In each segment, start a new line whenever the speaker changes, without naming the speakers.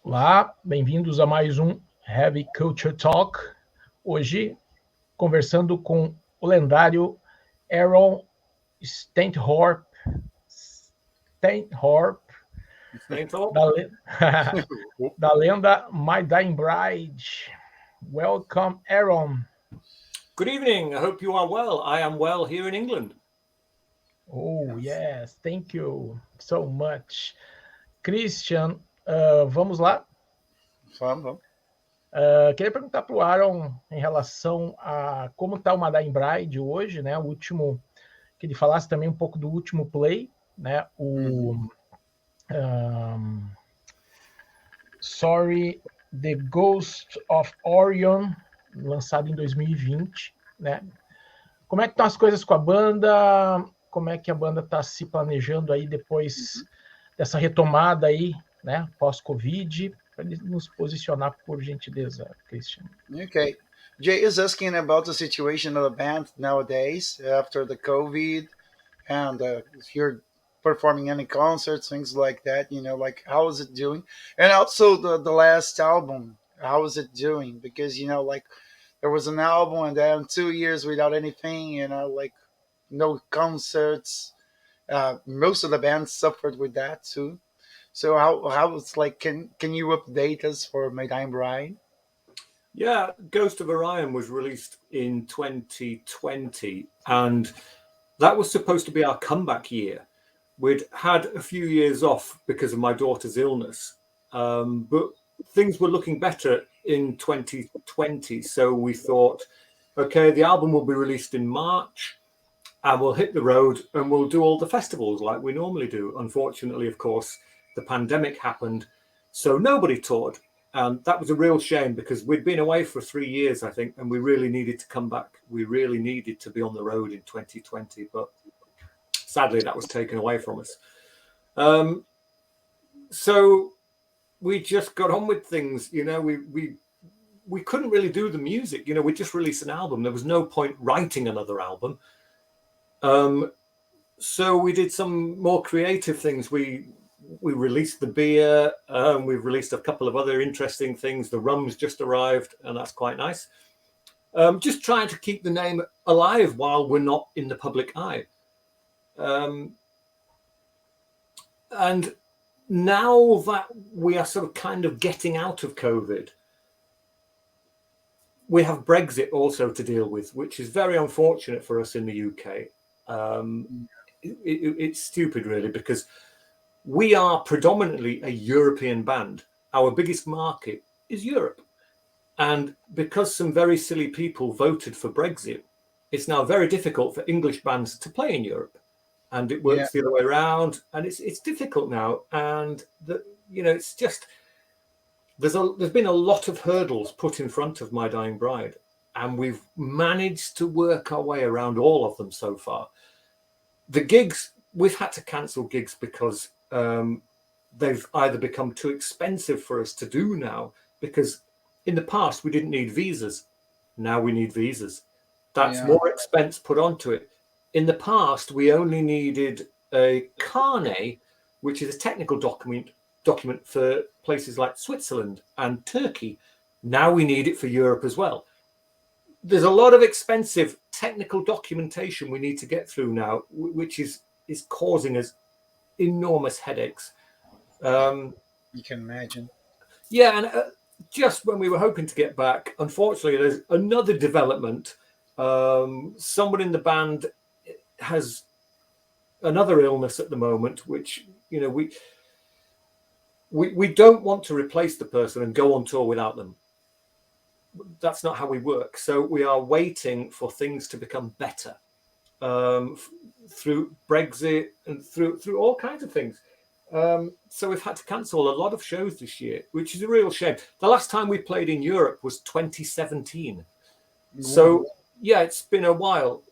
Olá, bem-vindos a mais um Heavy Culture Talk. Hoje, conversando com o lendário Aaron Stainthorpe, da lenda My Dying Bride. Welcome, Aaron.
Good evening. I hope you are well. I am well here in England.
Oh, yes. Thank you so much. Christian, vamos lá?
Vamos.
Queria perguntar para o Aaron em relação a como está o My Dying Bride hoje, né? O último, que ele falasse também um pouco do último play, né? Sorry, The Ghost of Orion, lançado em 2020, né? Como é que estão as coisas com a banda? Como é que a banda está se planejando aí depois dessa retomada aí, né? Pós-Covid, para ele nos posicionar, por gentileza, Christian.
Okay. Jay is asking about the situation of the band nowadays after the COVID, and if you're performing any concerts, things like that, like how is it doing? And also the last album, how is it doing? Because, like there was an album and then 2 years without anything, like no concerts. Most of the bands suffered with that too. So how it's like, can you update us for My Dying Bride?
Yeah, Ghost of Orion was released in 2020, and that was supposed to be our comeback year. We'd had a few years off because of my daughter's illness, but things were looking better in 2020. So we thought, okay, the album will be released in March, and we'll hit the road and we'll do all the festivals like we normally do. Unfortunately, of course, the pandemic happened, so nobody toured. And that was a real shame because we'd been away for 3 years, I think, and we really needed to come back. We really needed to be on the road in 2020, but sadly that was taken away from us. So we just got on with things. We couldn't really do the music. We just released an album. There was no point writing another album. So we did some more creative things. We released the beer. We've released a couple of other interesting things. The rum's just arrived, and that's quite nice. Just trying to keep the name alive while we're not in the public eye. And now that we are sort of kind of getting out of COVID, we have Brexit also to deal with, which is very unfortunate for us in the UK. It's stupid, really, because we are predominantly a European band. Our biggest market is Europe. And because some very silly people voted for Brexit, it's now very difficult for English bands to play in Europe. And it works the other way around. And it's difficult now. And, it's just, there's been a lot of hurdles put in front of My Dying Bride. And we've managed to work our way around all of them so far. The gigs, we've had to cancel gigs because they've either become too expensive for us to do now, because in the past we didn't need visas. Now we need visas. That's more expense put onto it. In the past, we only needed a carnet, which is a technical document for places like Switzerland and Turkey. Now we need it for Europe as well. There's a lot of expensive technical documentation we need to get through now, which is causing us enormous headaches.
You can imagine.
Yeah, and just when we were hoping to get back, unfortunately, there's another development. Someone in the band has another illness at the moment, which, we don't want to replace the person and go on tour without them. That's not how we work. So we are waiting for things to become better through Brexit and through all kinds of things. So we've had to cancel a lot of shows this year, which is a real shame. The last time we played in Europe was 2017. So, it's been a while.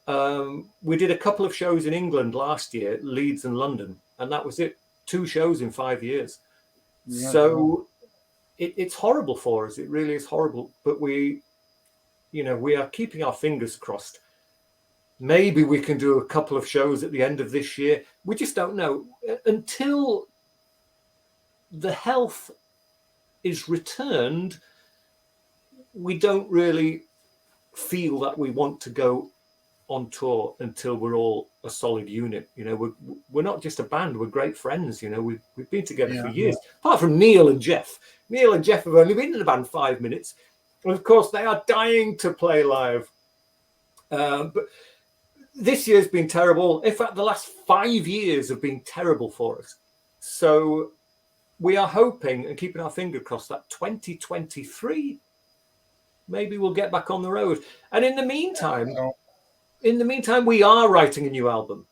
We did a couple of shows in England last year, Leeds and London, and that was it. 2 shows in 5 years. Yeah. So it's horrible for us. It really is horrible. But we are keeping our fingers crossed. Maybe we can do a couple of shows at the end of this year. We just don't know. Until the health is returned, we don't really feel that we want to go on tour until we're all a solid unit. You know, we're not just a band, we're great friends. You know, we've been together for years. Apart from Neil and Jeff. Neil and Jeff have only been in the band 5 minutes. And of course, they are dying to play live. But this year's been terrible. In fact, the last 5 years have been terrible for us. So we are hoping and keeping our finger crossed that 2023, maybe we'll get back on the road. And in the meantime, we are writing a new album.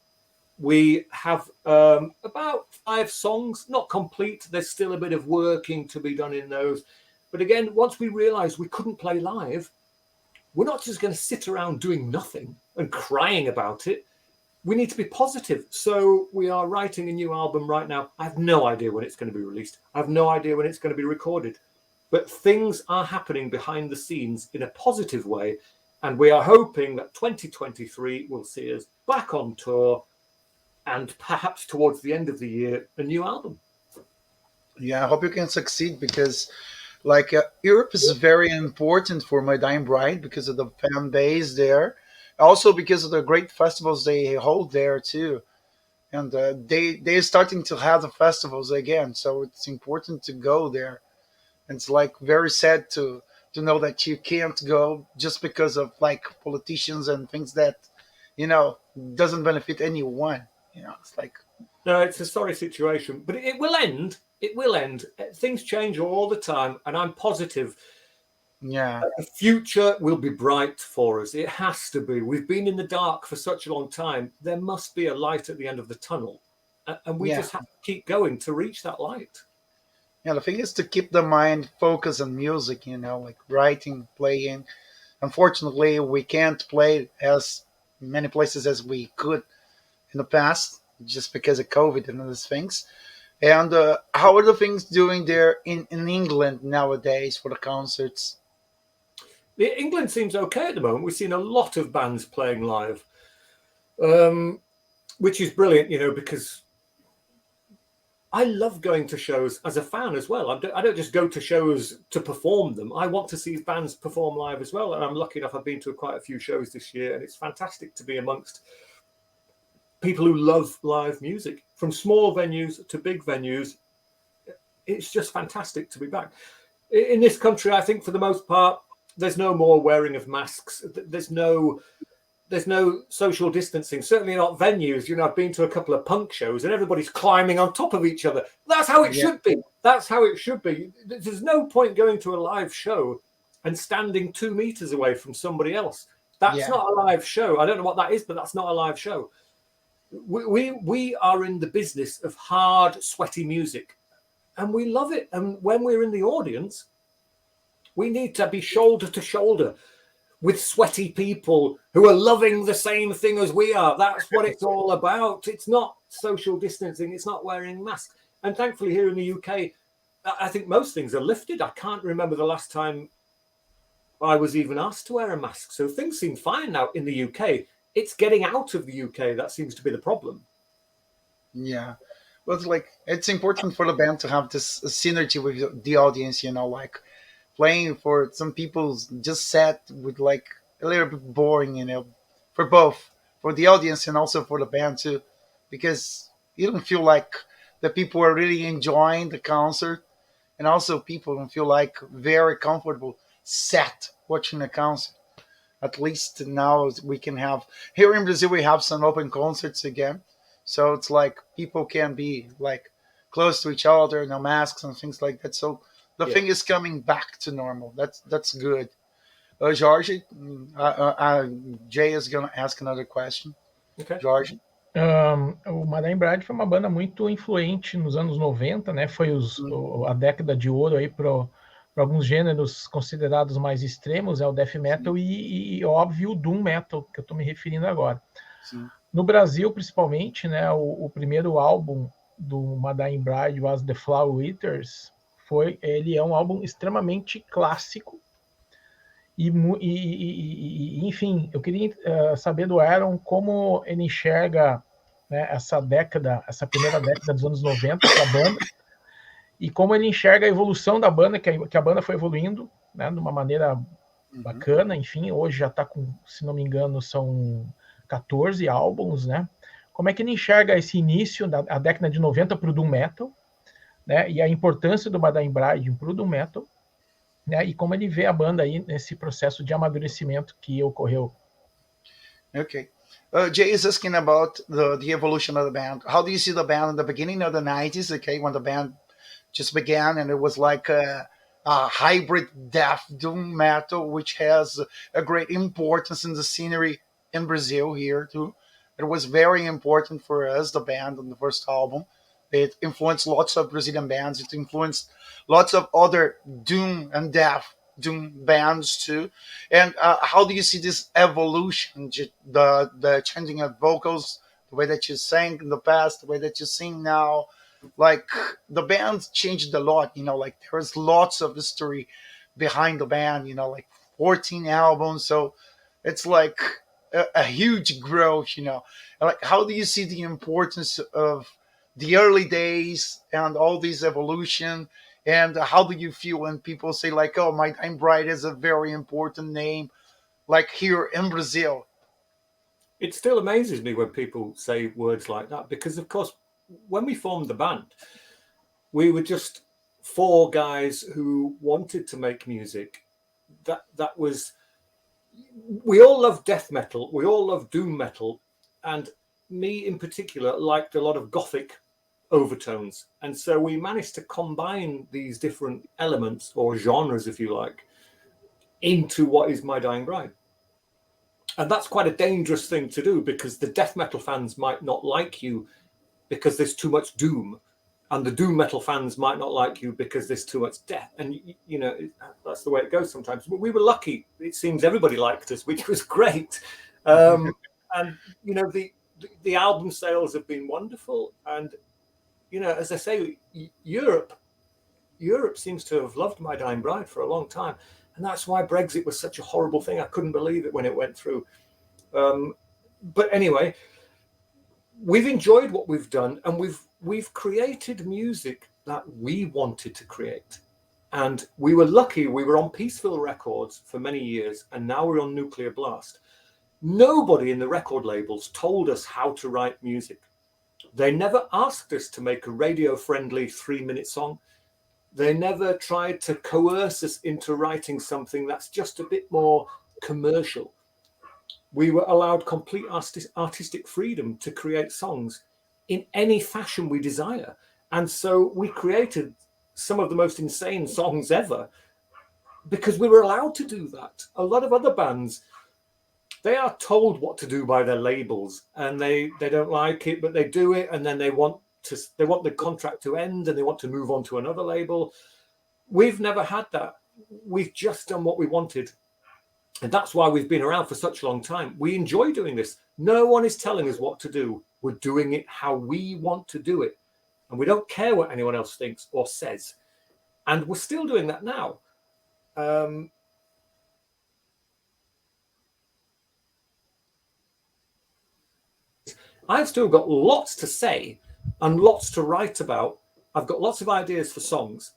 We have about 5 songs, not complete. There's still a bit of working to be done in those. But again, once we realized we couldn't play live, we're not just going to sit around doing nothing and crying about it. We need to be positive. So we are writing a new album right now. I have no idea when it's going to be released. I have no idea when it's going to be recorded. But things are happening behind the scenes in a positive way. And we are hoping that 2023 will see us back on tour and perhaps towards the end of the year, a new album.
Yeah, I hope you can succeed because Europe is very important for My Dying Bride because of the fan base there. Also because of the great festivals they hold there too. And they're starting to have the festivals again. So it's important to go there. And it's very sad to know that you can't go just because of politicians and things that, doesn't benefit anyone. It's
no, it's a sorry situation, but it will end. It will end. Things change all the time, and I'm positive.
Yeah,
the future will be bright for us. It has to be. We've been in the dark for such a long time. There must be a light at the end of the tunnel, and we just have to keep going to reach that light.
Yeah, the thing is to keep the mind focused on music. Writing, playing. Unfortunately, we can't play as many places as we could in the past, just because of COVID and those things. And how are the things doing there in England nowadays for the concerts?
England seems okay at the moment. We've seen a lot of bands playing live, which is brilliant, because I love going to shows as a fan as well. I don't just go to shows to perform them. I want to see bands perform live as well. And I'm lucky enough, I've been to quite a few shows this year, and it's fantastic to be amongst people who love live music, from small venues to big venues. It's just fantastic to be back. In this country, I think for the most part, there's no more wearing of masks. There's no social distancing, certainly not venues. I've been to a couple of punk shows and everybody's climbing on top of each other. That's how it should be. That's how it should be. There's no point going to a live show and standing 2 meters away from somebody else. That's not a live show. I don't know what that is, but that's not a live show. We are in the business of hard, sweaty music, and we love it. And when we're in the audience, we need to be shoulder to shoulder with sweaty people who are loving the same thing as we are. That's what it's all about. It's not social distancing. It's not wearing masks. And thankfully here in the UK, I think most things are lifted. I can't remember the last time I was even asked to wear a mask. So things seem fine now in the UK. It's getting out of the UK that seems to be the problem.
Yeah. Well, it's important for the band to have this synergy with the audience, playing for some people just sad with a little bit boring, for both, for the audience and also for the band too, because you don't feel like the people are really enjoying the concert, and also people don't feel very comfortable sat watching the concert. At least now we can have, here in Brazil, we have some open concerts again. So it's people can be close to each other, no masks and things like that. So the thing is coming back to normal. That's good. Jorge, Jay is going to ask another question.
Okay.
Jorge.
O My Dying Bride foi uma banda muito influente nos anos 90, né? Foi a década de ouro aí para alguns gêneros considerados mais extremos, o death metal e óbvio, o doom metal, que eu estou me referindo agora.
Sim.
No Brasil, principalmente, né, o primeiro álbum do My Dying Bride, Was the Flower Eaters, ele é um álbum extremamente clássico e enfim, eu queria saber do Aaron como ele enxerga, né, essa primeira década dos anos 90 para a banda, e como ele enxerga a evolução da banda, que a banda foi evoluindo, né, de uma maneira bacana, enfim, hoje já está com, se não me engano, são 14 álbuns, né? Como é que ele enxerga esse início da década de 90 para o Doom Metal, né? E a importância do Madame Bride para o Doom Metal, né? E como ele vê a banda aí nesse processo de amadurecimento que ocorreu.
Okay. Jay is asking about the evolution of the band. How do you see the band in the beginning of the 90s, okay, when the band just began and it was like a hybrid death doom metal, which has a great importance in the scenery in Brazil here too. It was very important for us, the band on the first album. It influenced lots of Brazilian bands. It influenced lots of other doom and death doom bands too. And how do you see this evolution, the changing of vocals, the way that you sang in the past, the way that you sing now? Like the band changed a lot, like there's lots of history behind the band, like 14 albums. So it's like a huge growth. Like how do you see the importance of the early days and all this evolution? And how do you feel when people say like, oh, My Time Bright is a very important name, like here in Brazil?
It still amazes me when people say words like that, because of course, when we formed the band, we were just four guys who wanted to make music. That was, we all love death metal, we all love doom metal, and me in particular liked a lot of gothic overtones, and so we managed to combine these different elements or genres, if you like, into what is My Dying Bride. And that's quite a dangerous thing to do, because the death metal fans might not like you because there's too much doom, and the doom metal fans might not like you because there's too much death. And that's the way it goes sometimes. But we were lucky. It seems everybody liked us, which was great. And the album sales have been wonderful. And as I say, Europe seems to have loved My Dying Bride for a long time. And that's why Brexit was such a horrible thing. I couldn't believe it when it went through. But anyway, we've enjoyed what we've done, and we've created music that we wanted to create. And we were lucky. We were on Peaceville Records for many years, and now we're on Nuclear Blast. Nobody in the record labels told us how to write music. They never asked us to make a radio-friendly 3-minute song. They never tried to coerce us into writing something that's just a bit more commercial. We were allowed complete artistic freedom to create songs in any fashion we desire. And so we created some of the most insane songs ever because we were allowed to do that. A lot of other bands, they are told what to do by their labels, and they don't like it, but they do it, and then they want the contract to end, and they want to move on to another label. We've never had that. We've just done what we wanted. And that's why we've been around for such a long time. We enjoy doing this. No one is telling us what to do. We're doing it how we want to do it. And we don't care what anyone else thinks or says. And we're still doing that now. I've still got lots to say and lots to write about. I've got lots of ideas for songs.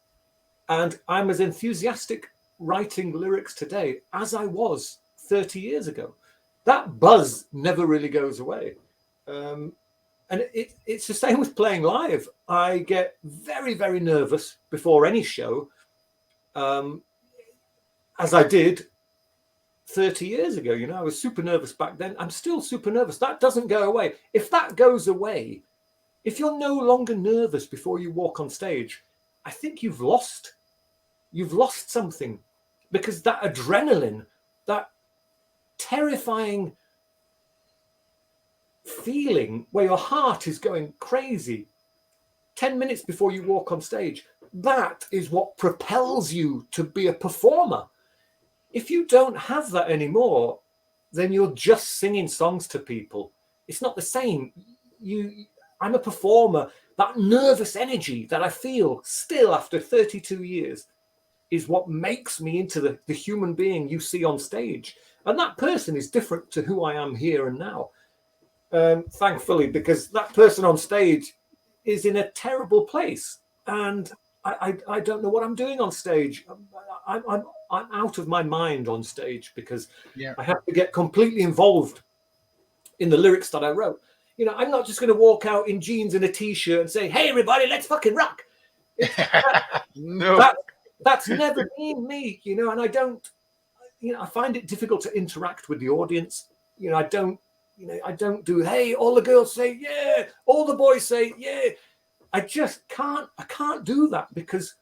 And I'm as enthusiastic writing lyrics today as I was 30 years ago. That buzz never really goes away. And it's the same with playing live. I get very, very nervous before any show, as I did 30 years ago. I was super nervous back then. I'm still super nervous. That doesn't go away. If that goes away, if you're no longer nervous before you walk on stage, I think you've lost something, because that adrenaline, that terrifying feeling where your heart is going crazy 10 minutes before you walk on stage, that is what propels you to be a performer. If you don't have that anymore, then you're just singing songs to people. It's not the same. I'm a performer. That nervous energy that I feel still after 32 years is what makes me into the human being you see on stage. And that person is different to who I am here and now. Thankfully, because that person on stage is in a terrible place. And I don't know what I'm doing on stage. I'm out of my mind on stage because
Yeah.
I have to get completely involved in the lyrics that I wrote. You know, I'm not just going to walk out in jeans and a t-shirt and say, "Hey, everybody, let's fucking rock."
No.
That's never been me, you know, and I don't, you know, I find it difficult to interact with the audience. You know, I don't do, "Hey, all the girls say yeah, all the boys say yeah." I can't do that because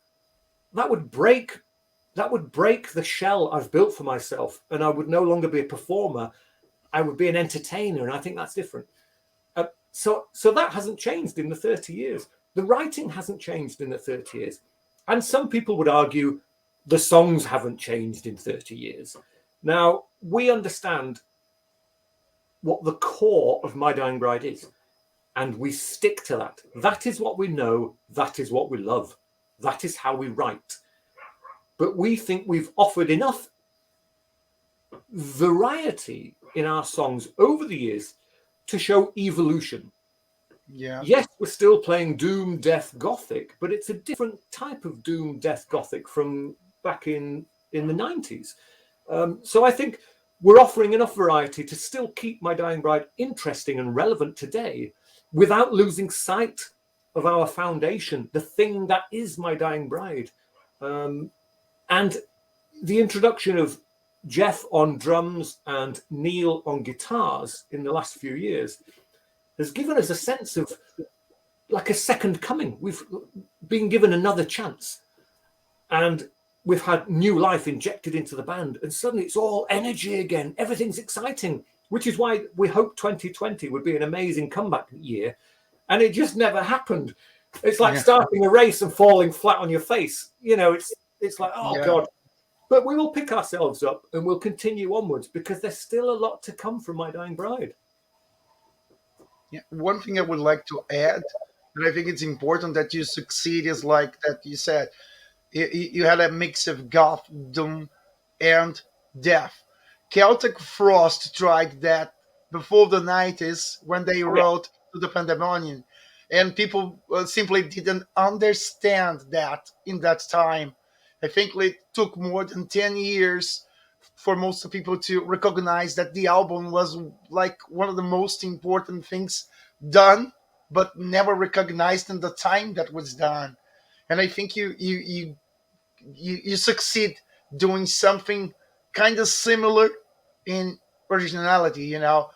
that would break the shell I've built for myself, and I would no longer be a performer. I would be an entertainer, and I think that's different. So that hasn't changed in the 30 years. The writing hasn't changed in the 30 years. And some people would argue the songs haven't changed in 30 years. Now, we understand what the core of My Dying Bride is, and we stick to that. That is what we know. That is what we love. That is how we write. But we think we've offered enough variety in our songs over the years to show evolution.
Yeah.
Yes, we're still playing doom, death, gothic, but it's a different type of doom, death, gothic from back in the 90s. So I think we're offering enough variety to still keep My Dying Bride interesting and relevant today without losing sight of our foundation, the thing that is My Dying Bride. And the introduction of Jeff on drums and Neil on guitars in the last few years has given us a sense of like a second coming. We've been given another chance, and we've had new life injected into the band, and suddenly it's all energy again. Everything's exciting, which is why we hoped 2020 would be an amazing comeback year, and it just never happened. It's like starting a race and falling flat on your face. You know, it's like, oh God. But we will pick ourselves up and we'll continue onwards because there's still a lot to come from My Dying Bride.
Yeah. One thing I would like to add, and I think it's important that you succeed, is like that you said, you had a mix of goth, doom, and death. Celtic Frost tried that before the 90s when they wrote to the Pandemonium, and people simply didn't understand that in that time. I think it took more than 10 years for most people to recognize that the album was like one of the most important things done, but never recognized in the time that was done. And I think you succeed doing something kind of similar in originality, you know.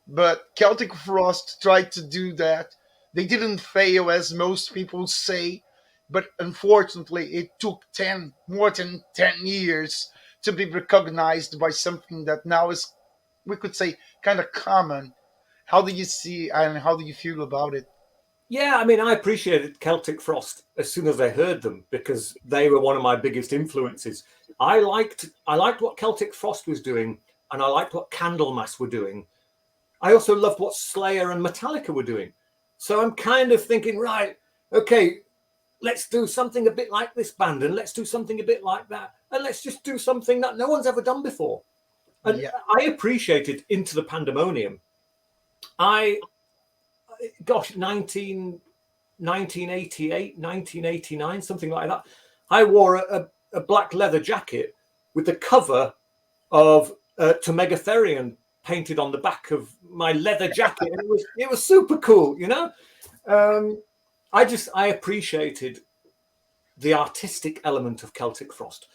But Celtic Frost tried to do that. They didn't fail, as most people say, but unfortunately, it took more than 10 years to be recognized by something that now is, we could say, kind of common. How do you see and how do you feel about it?
Yeah, I mean, I appreciated Celtic Frost as soon as I heard them because they were one of my biggest influences. I liked what Celtic Frost was doing, and I liked what Candlemass were doing. I also loved what Slayer and Metallica were doing. So I'm kind of thinking, right, okay, let's do something a bit like this band, and let's do something a bit like that, and let's just do something that no one's ever done before. And I appreciated Into the Pandemonium. 1988, 1989, something like that. I wore a black leather jacket with the cover of To Megatherion painted on the back of my leather jacket. And it was super cool, you know. I appreciated the artistic element of Celtic Frost.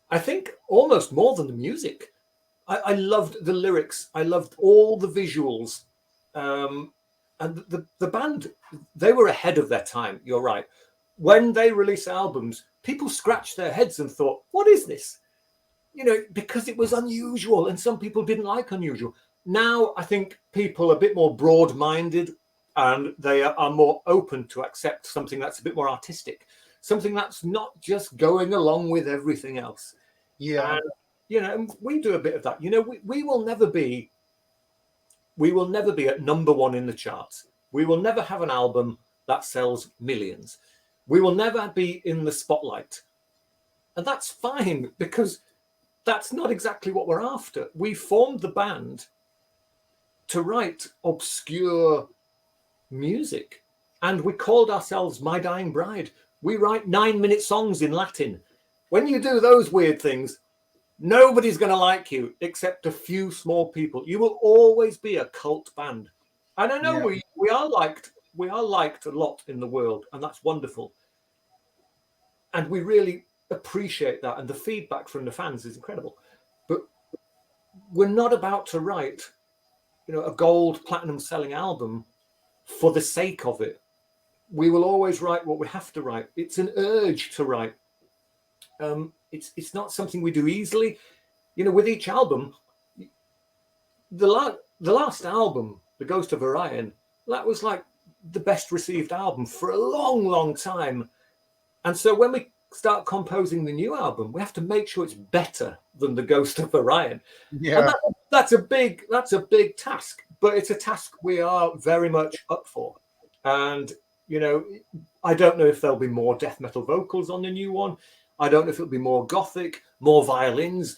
I think almost more than the music. I loved the lyrics. I loved all the visuals. And the band, they were ahead of their time. You're right. When they release albums, people scratched their heads and thought, what is this? You know, because it was unusual, and some people didn't like unusual. Now, I think people are a bit more broad-minded, and they are more open to accept something that's a bit more artistic, something that's not just going along with everything else.
Yeah.
And, you know, and we do a bit of that. You know, we will never be at number one in the charts. We will never have an album that sells millions. We will never be in the spotlight. And that's fine, because that's not exactly what we're after. We formed the band to write obscure music, and we called ourselves My Dying Bride. We write 9-minute songs in Latin. When you do those weird things, nobody's going to like you except a few small people. You will always be a cult band. And I know we are liked. We are liked a lot in the world, and that's wonderful. And we really appreciate that. And the feedback from the fans is incredible. But we're not about to write, a gold platinum selling album for the sake of it. We will always write what we have to write. It's an urge to write. It's not something we do easily. With each album, the last album, The Ghost of Orion, that was like the best received album for a long, long time. And so when we start composing the new album, we have to make sure it's better than The Ghost of Orion.
Yeah.
And that's a big task, but it's a task we are very much up for. And, I don't know if there'll be more death metal vocals on the new one. I don't know if it'll be more gothic, more violins,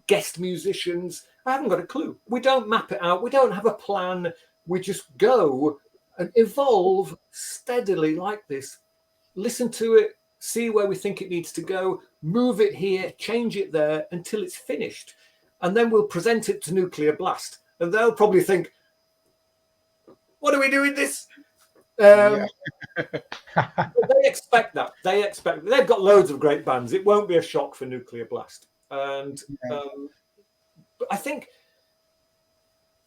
guest musicians. I haven't got a clue. We don't map it out. We don't have a plan. We just go and evolve steadily like this. Listen to it, see where we think it needs to go, move it here, change it there until it's finished. And then we'll present it to Nuclear Blast. And they'll probably think, what are we doing this? They expect that. They've got loads of great bands. It won't be a shock for Nuclear Blast. And but I think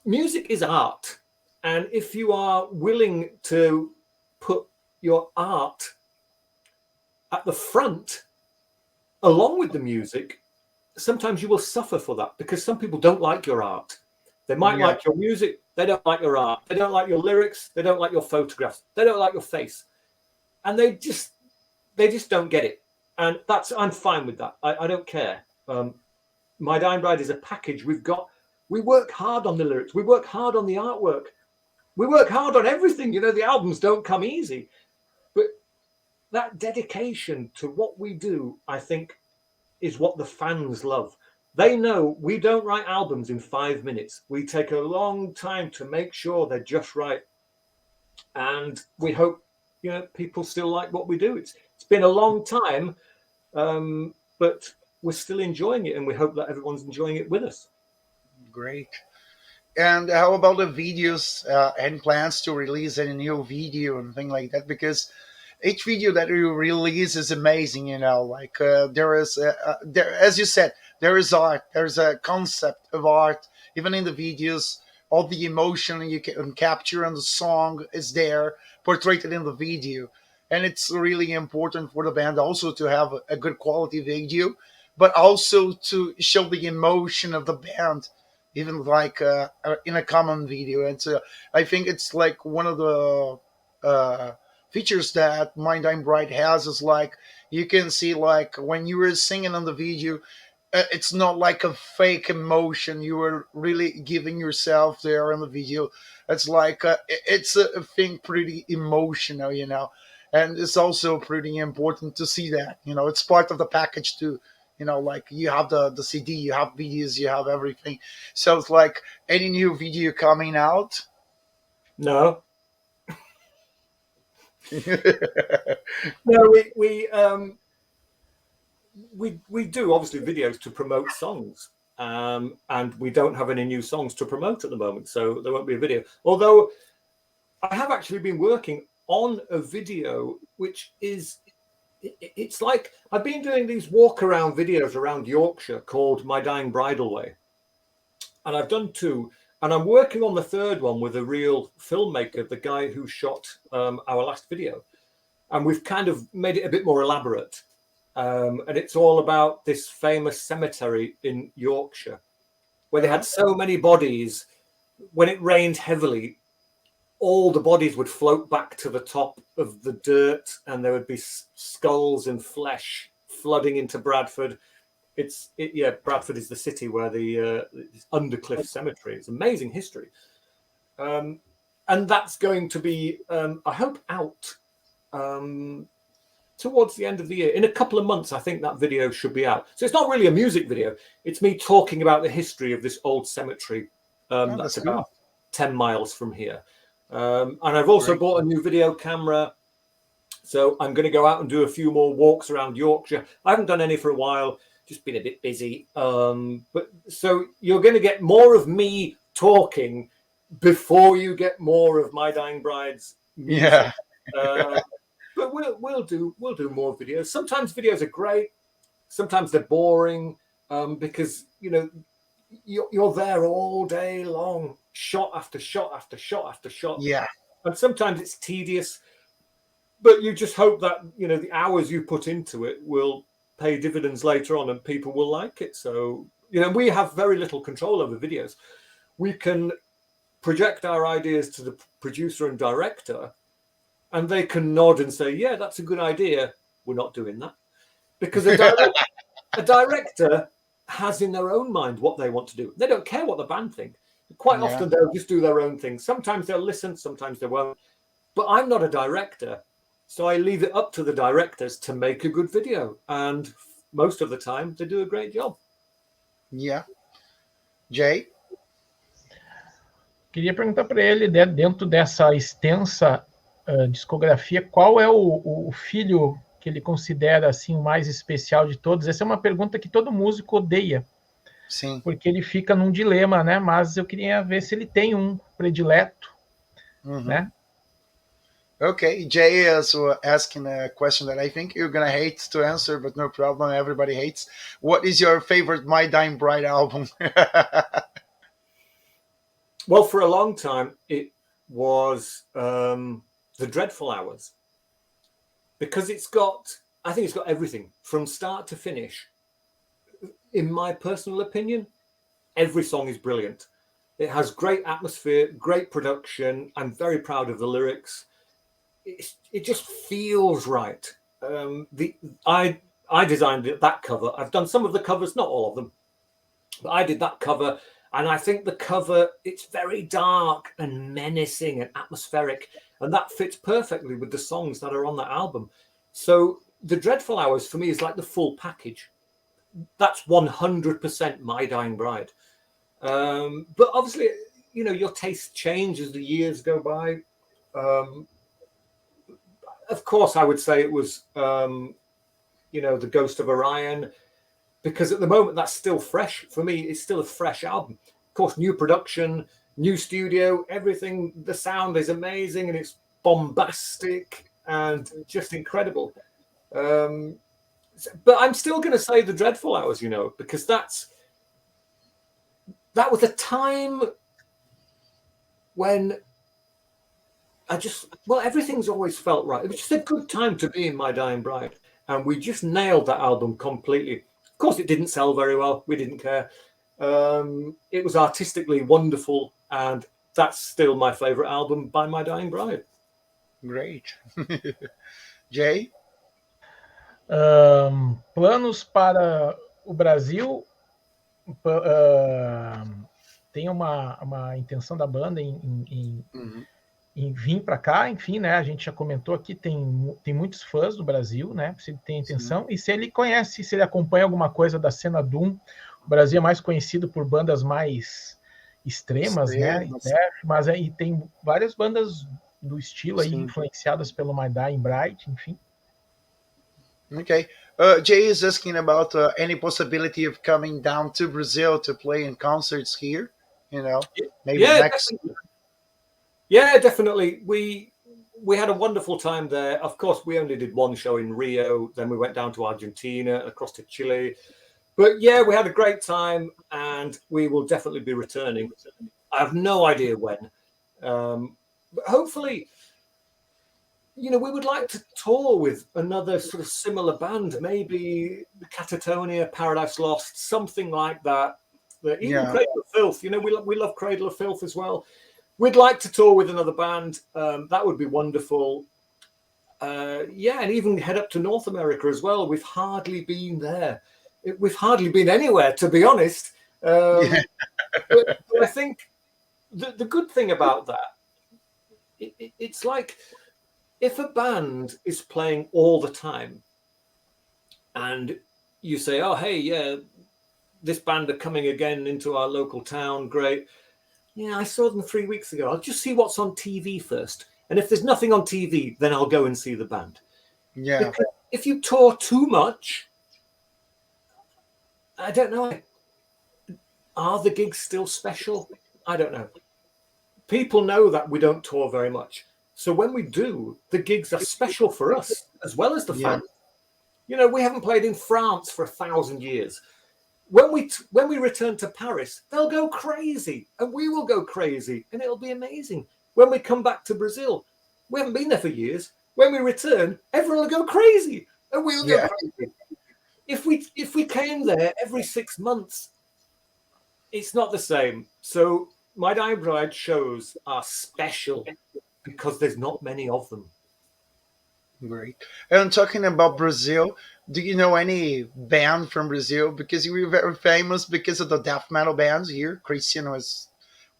music is art. And if you are willing to put your art at the front along with the music, sometimes you will suffer for that, because some people don't like your art. They might like your music. They don't like your art. They don't like your lyrics. They don't like your photographs. They don't like your face. And they just don't get it. And I'm fine with that. I don't care. My Dying Bride is a package. We work hard on the lyrics. We work hard on the artwork. We work hard on everything. The albums don't come easy. But that dedication to what we do, I think, is what the fans love. They know we don't write albums in 5 minutes. We take a long time to make sure they're just right. And we hope, people still like what we do. It's been a long time, but we're still enjoying it, and we hope that everyone's enjoying it with us.
Great. And how about the videos and plans to release any new video and thing like that? Because each video that you release is amazing, there is, as you said, there is art, there's a concept of art, even in the videos, all the emotion you can capture in the song is there, portrayed in the video. And it's really important for the band also to have a good quality video, but also to show the emotion of the band, even in a common video. And so I think it's like one of the features that My Dying Bride has is you can see when you were singing on the video, it's not like a fake emotion. You were really giving yourself there in the video. It's it's a thing pretty emotional, and it's also pretty important to see that, it's part of the package too. You have the CD, you have videos, you have everything. So it's any new video coming out?
No. No, we do obviously videos to promote songs, and we don't have any new songs to promote at the moment, so there won't be a video. Although I have actually been working on a video, which is, it's like I've been doing these walk around videos around Yorkshire called My Dying Bridal Way, and I've done 2. And I'm working on the 3rd one with a real filmmaker, the guy who shot our last video. And we've kind of made it a bit more elaborate. And it's all about this famous cemetery in Yorkshire, where they had so many bodies. When it rained heavily, all the bodies would float back to the top of the dirt, and there would be skulls and flesh flooding into Bradford. Bradford is the city where the Undercliff Cemetery. It's amazing history, and that's going to be, I hope, out towards the end of the year. In a couple of months, I think that video should be out. So it's not really a music video; it's me talking about the history of this old cemetery that's about 10 miles from here. And I've also bought a new video camera. So I'm going to go out and do a few more walks around Yorkshire. I haven't done any for a while, just been a bit busy. But so you're going to get more of me talking before you get more of My Dying Bride's music.
Yeah.
But we'll do more videos. Sometimes videos are great. Sometimes they're boring because you're there all day long, shot after shot after shot after shot.
Yeah.
And sometimes it's tedious. But you just hope that, the hours you put into it will pay dividends later on and people will like it. So, we have very little control over videos. We can project our ideas to the producer and director and they can nod and say, yeah, that's a good idea. We're not doing that. Because a director has in their own mind what they want to do. They don't care what the band think. Quite often they'll just do their own thing. Sometimes they'll listen, sometimes they won't. But I'm not a director. So I leave it up to the directors to make a good video. And most of the time, they do a great job.
Yeah. Jay?
Queria perguntar para ele, dentro dessa extensa discografia, qual é o filho que ele considera assim, o mais especial de todos? Essa é uma pergunta que todo músico odeia.
Sim.
Porque ele fica num dilema, né? Mas eu queria ver se ele tem um predileto, né?
Okay, Jay is asking a question that I think you're gonna hate to answer, but no problem. Everybody hates. What is your favorite My Dying Bride album?
Well, for a long time, it was The Dreadful Hours, because I think it's got everything from start to finish. In my personal opinion, every song is brilliant. It has great atmosphere, great production. I'm very proud of the lyrics. It just feels right. I designed that cover. I've done some of the covers, not all of them, but I did that cover, and I think the cover, it's very dark and menacing and atmospheric, and that fits perfectly with the songs that are on that album. So The Dreadful Hours for me is like the full package. That's 100% My Dying Bride. But obviously, your tastes change as the years go by. Of course, I would say it was, The Ghost of Orion, because at the moment that's still fresh. For me, it's still a fresh album. Of course, new production, new studio, everything. The sound is amazing and it's bombastic and just incredible. But I'm still going to say The Dreadful Hours, because that was a time when everything's always felt right. It was just a good time to be in My Dying Bride. And we just nailed that album completely. Of course, it didn't sell very well. We didn't care. It was artistically wonderful. And that's still my favorite album by My Dying Bride.
Great. Jay?
Planos para o Brasil. Tem uma intenção da banda em vir para cá, enfim, né? A gente já comentou aqui, tem muitos fãs do Brasil, né? Se ele tem intenção, e se ele conhece, se ele acompanha alguma coisa da cena Doom, o Brasil é mais conhecido por bandas mais extremas, né? Mas aí tem várias bandas do estilo aí, influenciadas pelo My Dying Bride, enfim.
Okay. Jay is asking about any possibility of coming down to Brazil to play in concerts here, maybe next year.
Yeah, definitely. We had a wonderful time there. Of course, we only did one show in Rio. Then we went down to Argentina, across to Chile. But yeah, we had a great time and we will definitely be returning. I have no idea when. But hopefully, we would like to tour with another sort of similar band, maybe Catatonia, Paradise Lost, something like that. Even Cradle of Filth, we love Cradle of Filth as well. We'd like to tour with another band. That would be wonderful. And even head up to North America as well. We've hardly been there. We've hardly been anywhere, to be honest. But I think the good thing about that, it's like if a band is playing all the time and you say, oh, hey, yeah, this band are coming again into our local town, great. Yeah, I saw them 3 weeks ago. I'll just see what's on TV first. And if there's nothing on TV, then I'll go and see the band.
Yeah.
Because if you tour too much, I don't know. Are the gigs still special? I don't know. People know that we don't tour very much. So when we do, the gigs are special for us as well as the
Yeah.
fans. You know, we haven't played in France for 1,000 years. When we return to Paris, they'll go crazy, and we will go crazy, and it'll be amazing. When we come back to Brazil, we haven't been there for years. When we return, everyone will go crazy, and we'll go
Yeah.
crazy. If we came there every 6 months, it's not the same. So My Dying Bride shows are special because there's not many of them.
Great. And talking about Brazil, do you know any band from Brazil? Because we were very famous because of the death metal bands here. Christian was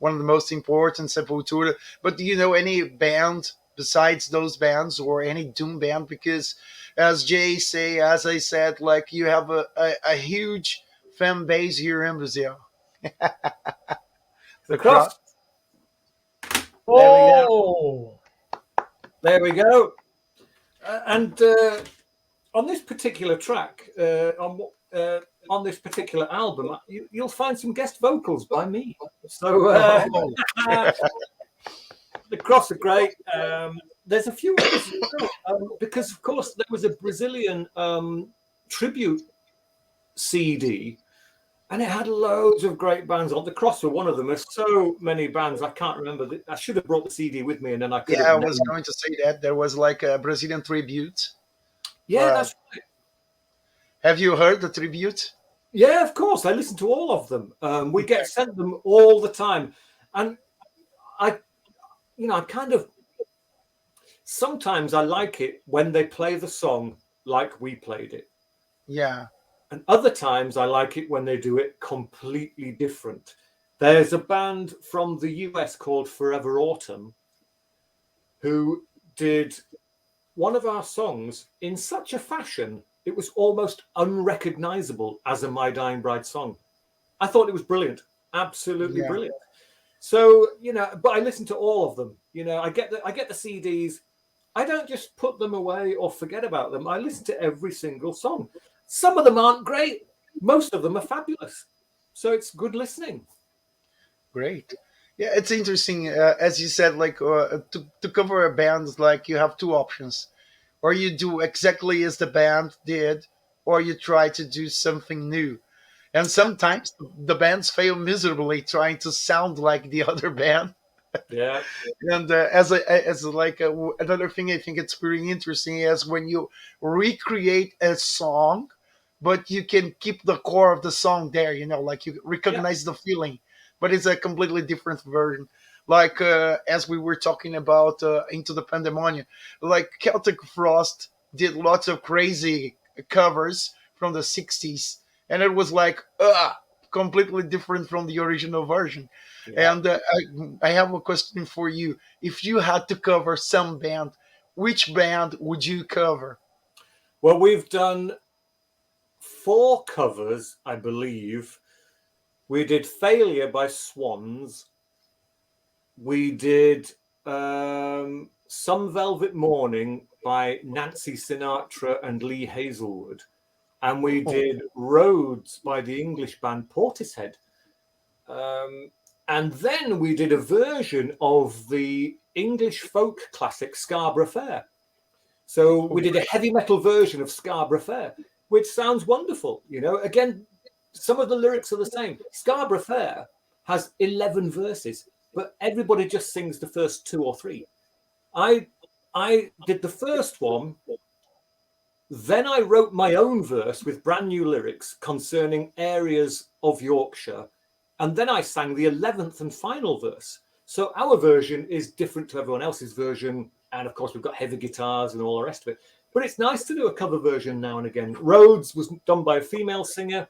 one of the most important, Sepultura. But do you know any band besides those bands or any doom band? Because as I said, like you have a huge fan base here in Brazil.
The
The cross.
Cross.
There we go.
Oh,
There we go. And on this particular track, on this particular album, you'll find some guest vocals by me. So the Cross are great. There's a few others as well, because, of course, there was a Brazilian tribute CD, and it had loads of great bands on. The Cross were one of them. There's so many bands, I can't remember. I should have brought the CD with me, and then I could
Yeah, I
have
was going to say that there was like a Brazilian tribute.
Yeah, that's right.
Have you heard the tribute?
Yeah, of course. I listen to all of them. We get sent them all the time. And I kind of, sometimes I like it when they play the song like we played it.
Yeah.
And other times I like it when they do it completely different. There's a band from the US called Forever Autumn who did one of our songs in such a fashion it was almost unrecognizable as a My Dying Bride song. I thought it was brilliant, absolutely brilliant. So, but I listen to all of them. I get the CDs. I don't just put them away or forget about them. I listen to every single song. Some of them aren't great. Most of them are fabulous. So it's good listening.
Great. Yeah, it's interesting. As you said, like to cover a band, like you have two options, or you do exactly as the band did, or you try to do something new. And sometimes the bands fail miserably trying to sound like the other band.
Yeah.
And another thing I think it's pretty interesting is when you recreate a song, but you can keep the core of the song there. Like you recognize the feeling, but it's a completely different version. Like as we were talking about Into the Pandemonium, like Celtic Frost did lots of crazy covers from the '60s, and it was like completely different from the original version.
Yeah.
And I have a question for you. If you had to cover some band, which band would you cover?
Well, we've done 4 covers, I believe. We did Failure by Swans. We did Some Velvet Morning by Nancy Sinatra and Lee Hazelwood. And we did Roads by the English band Portishead. And then we did a version of the English folk classic Scarborough Fair. So we did a heavy metal version of Scarborough Fair, which sounds wonderful. Again, some of the lyrics are the same. Scarborough Fair has 11 verses, but everybody just sings the first 2 or 3. I did the first one, then I wrote my own verse with brand new lyrics concerning areas of Yorkshire, and then I sang the 11th and final verse. So our version is different to everyone else's version, and of course we've got heavy guitars and all the rest of it. But it's nice to do a cover version now and again. Roads was done by a female singer.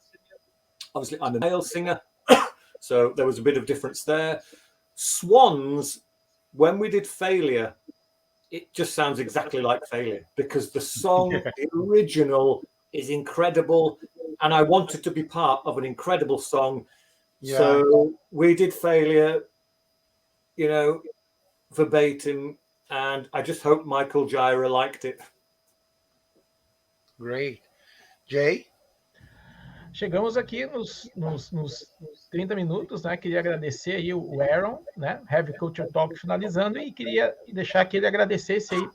Obviously, I'm a male singer, so there was a bit of difference there. Swans, when we did Failure, it just sounds exactly like Failure because the song, the original, is incredible, and I wanted to be part of an incredible song.
Yeah.
So we did Failure, verbatim, and I just hope Michael Gira liked it.
Great. Jay?
Chegamos aqui nos 30 minutos, né? Queria agradecer aí o Aaron, né? Heavy Culture Talk finalizando, e queria deixar que ele agradecesse aí,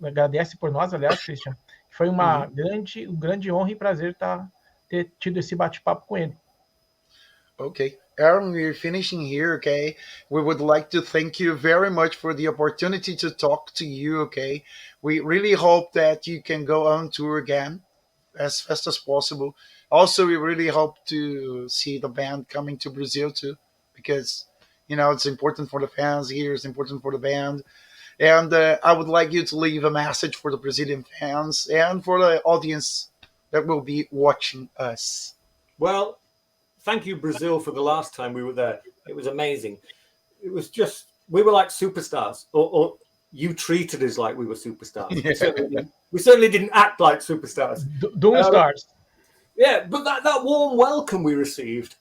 agradece por nós, aliás, Christian. Foi um grande honra e prazer ter tido esse bate-papo com ele.
Okay. Aaron, we're finishing here, okay? We would like to thank you very much for the opportunity to talk to you, okay? We really hope that you can go on tour again as fast as possible. Also, we really hope to see the band coming to Brazil too, because, it's important for the fans here, it's important for the band. And I would like you to leave a message for the Brazilian fans and for the audience that will be watching us.
Well, thank you, Brazil, for the last time we were there. It was amazing. It was just, we were like superstars, or you treated us like we were superstars.
Yeah.
We certainly didn't act like superstars.
Doom stars.
Yeah, but that warm welcome we received,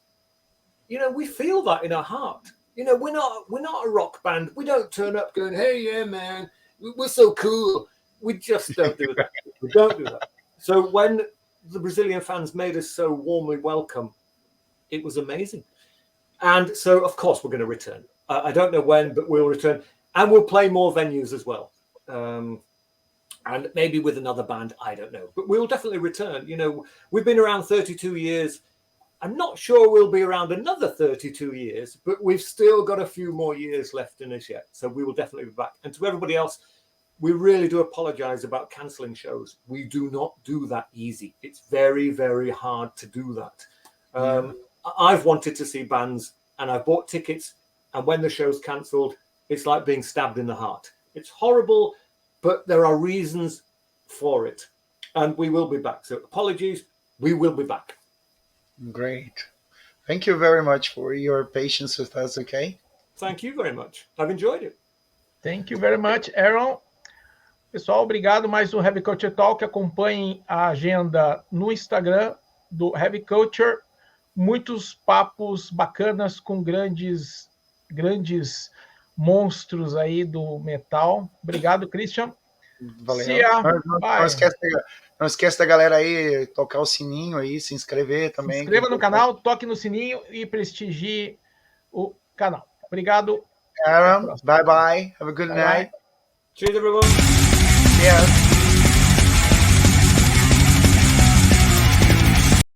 we feel that in our heart. We're not a rock band. We don't turn up going, "Hey, yeah, man, we're so cool." We just don't do that. We don't do that. So when the Brazilian fans made us so warmly welcome, it was amazing. And so, of course, we're going to return. I don't know when, but we'll return. And we'll play more venues as well. And maybe with another band, I don't know. But we'll definitely return. We've been around 32 years. I'm not sure we'll be around another 32 years, but we've still got a few more years left in us yet. So we will definitely be back. And to everybody else, we really do apologize about cancelling shows. We do not do that easy. It's very, very hard to do that. I've wanted to see bands and I've bought tickets, and when the show's cancelled, it's like being stabbed in the heart. It's horrible, but there are reasons for it, and we will be back. So apologies, we will be back.
Great. Thank you very much for your patience with us, okay?
Thank you very much. I've enjoyed it.
Thank you very much, Aaron. Pessoal, obrigado. Mais um Heavy Culture Talk. Acompanhem a agenda no Instagram do Heavy Culture. Muitos papos bacanas com grandes monstros aí do metal. Obrigado, Christian.
Valeu.
See ya.
Não esquece da galera aí, tocar o sininho aí, se inscrever também.
Se inscreva no canal, toque no sininho e prestigie o canal. Obrigado.
Aaron, bye bye. Have a good night.
Cheers, everyone.
Yeah.